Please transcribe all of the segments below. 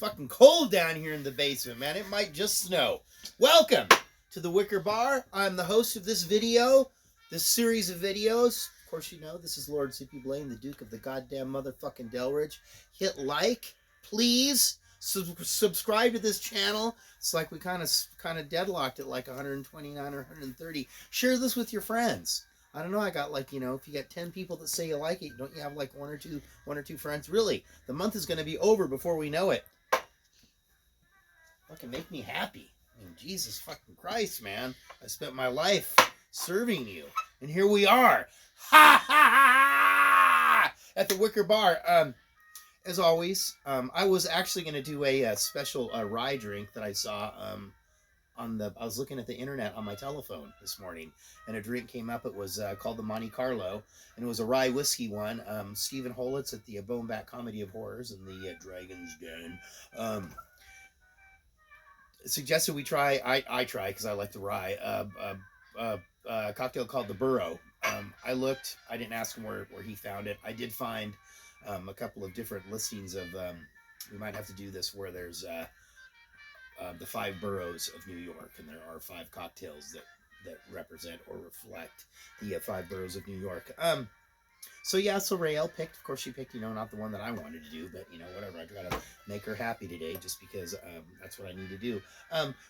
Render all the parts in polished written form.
fucking cold down here in the basement, man. It might just snow. Welcome to the Wicker Bar. I'm the host of this video, this series of videos. Of course, you know, this is Lord Zippy Blaine, the Duke of the goddamn motherfucking Delridge. Hit like, please. Subscribe to this channel. It's like we kind of deadlocked at like 129 or 130. Share this with your friends. I don't know, I got like, you know, if you got 10 people that say you like it, don't you have like one or two friends? Really, the month is going to be over before we know it. Fucking make me happy. I mean, Jesus fucking Christ, man. I spent my life serving you. And here we are. Ha ha ha! At the Wicker Bar. As always, I was actually going to do a special rye drink that I saw I was looking at the internet on my telephone this morning, and a drink came up. It was called the Monte Carlo, and it was a rye whiskey one. Stephen Holitz at the Boneback Comedy of Horrors and the Dragon's Den suggested we try. I try because I like the rye. A cocktail called the Burro. I looked. I didn't ask him where he found it. I did find a couple of different listings of. We might have to do this where there's. The 5 boroughs of New York, and there are 5 cocktails that represent or reflect the 5 boroughs of New York. So Raelle picked, of course she picked, you know, not the one that I wanted to do, but, you know, whatever, I gotta make her happy today just because that's what I need to do.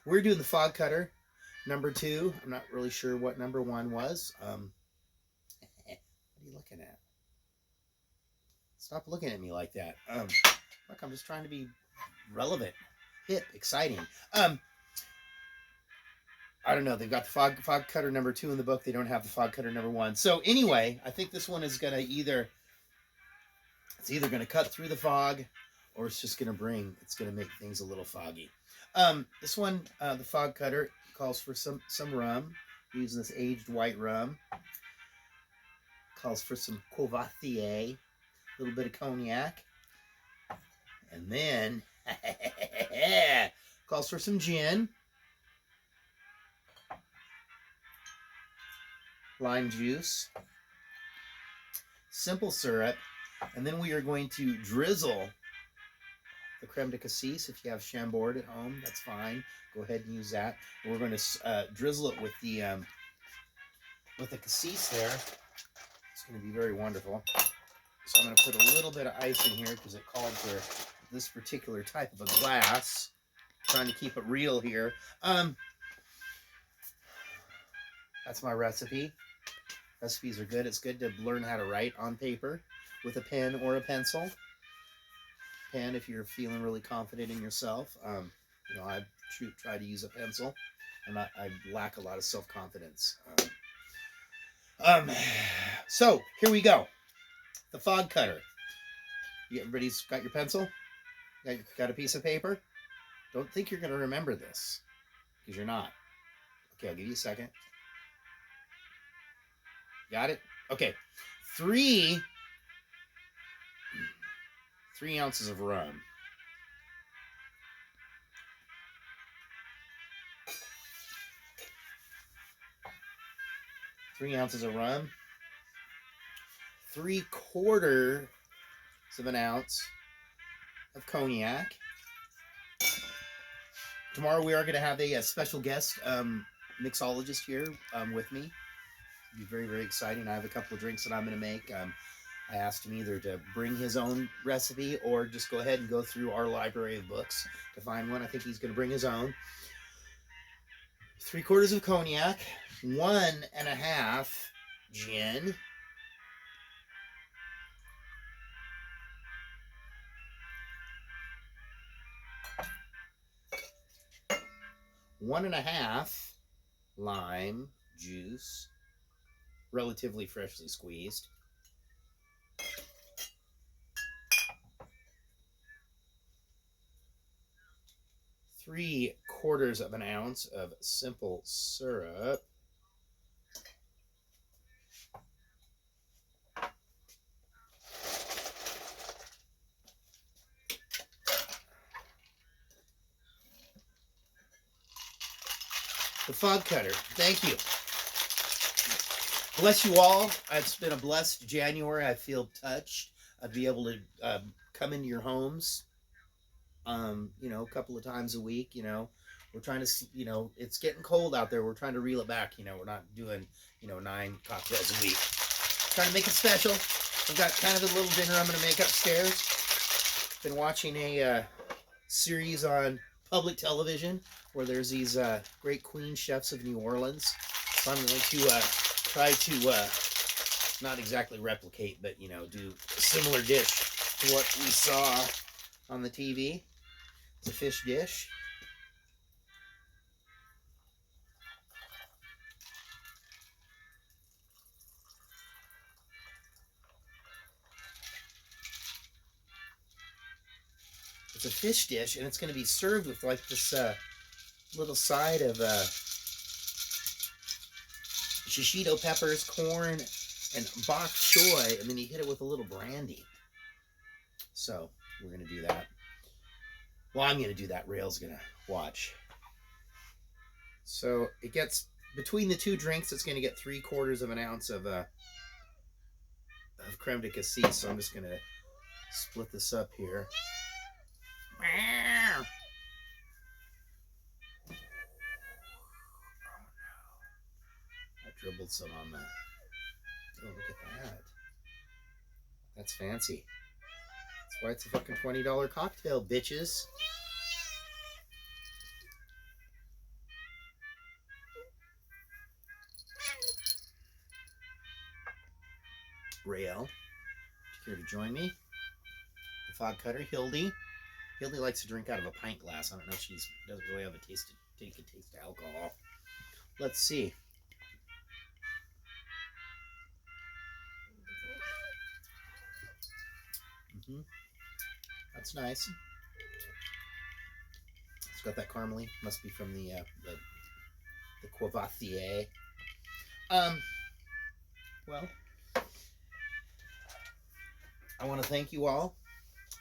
We're doing the Fog Cutter, number 2. I'm not really sure what number 1 was. What are you looking at? Stop looking at me like that. Look, I'm just trying to be relevant. Hip, exciting. I don't know. They've got the fog cutter number 2 in the book. They don't have the fog cutter number 1. So anyway, I think this one is gonna either gonna cut through the fog, or it's gonna make things a little foggy. This one, the fog cutter, calls for some rum. We're using this aged white rum. Calls for some Courvoisier, a little bit of cognac, and then. Calls for some gin, lime juice, simple syrup, and then we are going to drizzle the creme de cassis. If you have Chambord at home, that's fine. Go ahead and use that. And we're going to drizzle it with the cassis there. It's going to be very wonderful. So I'm going to put a little bit of ice in here because it called for this particular type of a glass. Trying to keep it real here. That's my recipe. Recipes are good. It's good to learn how to write on paper with a pen or a pencil. Pen if you're feeling really confident in yourself. You know, I try to use a pencil, and I lack a lot of self-confidence. So here we go. The fog cutter. Everybody's got your pencil? Got a piece of paper? Don't think you're going to remember this, because you're not. Okay, I'll give you a second. Got it? Okay. 3 ounces of rum. 3 ounces of rum. 3/4 of an ounce of cognac. Tomorrow we are going to have a special guest mixologist here with me. It'll be very, very exciting. I have a couple of drinks that I'm going to make. I asked him either to bring his own recipe or just go ahead and go through our library of books to find one. I think he's going to bring his own. 3/4 of cognac, 1.5 gin, 1.5 lime juice, relatively freshly squeezed. 3/4 of an ounce of simple syrup. The fog cutter. Thank you. Bless you all. It's been a blessed January. I feel touched. I'd be able to come into your homes You know, a couple of times a week. You know, we're trying to, you know, it's getting cold out there. We're trying to reel it back. You know, we're not doing, you know, 9 cocktails a week. Trying to make it special. I've got kind of a little dinner I'm going to make upstairs. Been watching a series on public television where there's these great queen chefs of New Orleans. So I'm going to try to not exactly replicate, but, you know, do a similar dish to what we saw on the TV. It's a fish dish. It's a fish dish, and it's going to be served with like this little side of shishito peppers, corn, and bok choy, and then you hit it with a little brandy. So we're going to do that. Well, I'm going to do that. Rail's going to watch. So it gets, between the two drinks, it's going to get 3/4 of an ounce of creme de cassis. So I'm just going to split this up here. I dribbled some on that. Oh, look at that. That's fancy. That's why it's a fucking $20 cocktail, bitches. Rael, here to join me. The fog cutter, Hildy. Hildy likes to drink out of a pint glass. I don't know if she doesn't really have a taste of alcohol. Let's see. That's nice. It's got that caramely. Must be from the Courvoisier. Well, I want to thank you all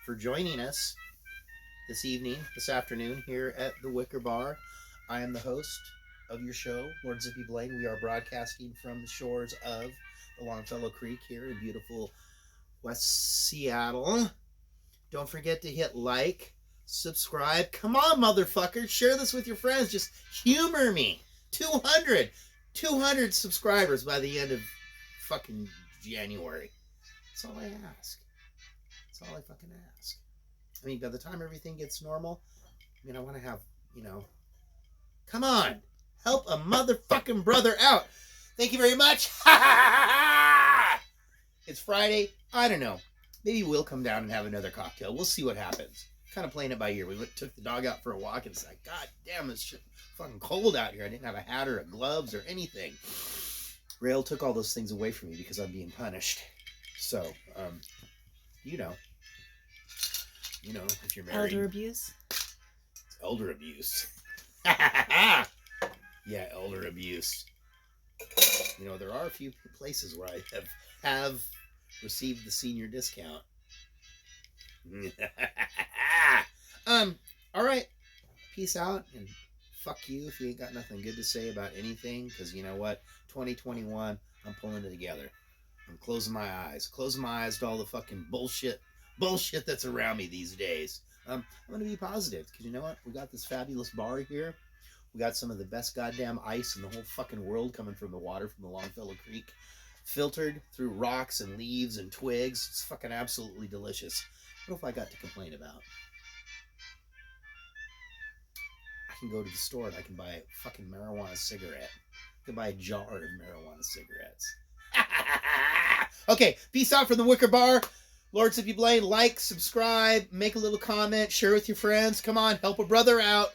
for joining us this afternoon here at the Wicker Bar. I am the host of your show, Lord Zippy Blaine. We are broadcasting from the shores of the Longfellow Creek here in beautiful West Seattle. Don't forget to hit like, subscribe. Come on, motherfuckers. Share this with your friends. Just humor me. 200 subscribers by the end of fucking January. That's all I ask. That's all I fucking ask. I mean, by the time everything gets normal, I mean, I want to have, you know, come on. Help a motherfucking brother out. Thank you very much. It's Friday. I don't know. Maybe we'll come down and have another cocktail. We'll see what happens. Kind of playing it by ear. We took the dog out for a walk, and it's like, God damn, it's shit fucking cold out here. I didn't have a hat or gloves or anything. Rail took all those things away from me because I'm being punished. So, you know, if you're married. Elder abuse? It's elder abuse. Yeah, elder abuse. You know, there are a few places where I have received the senior discount. All right. Peace out, and fuck you if you ain't got nothing good to say about anything, because you know what? 2021, I'm pulling it together. I'm closing my eyes to all the fucking bullshit that's around me these days. I'm going to be positive, because you know what? We got this fabulous bar here. We got some of the best goddamn ice in the whole fucking world coming from the water from the Longfellow Creek, filtered through rocks and leaves and twigs. It's fucking absolutely delicious. What have I got to complain about? I can go to the store and I can buy a fucking marijuana cigarette. I can buy a jar of marijuana cigarettes. Okay, peace out from the Wicker Bar. Lord Zippy Blaine, like, subscribe, make a little comment, share with your friends. Come on, help a brother out.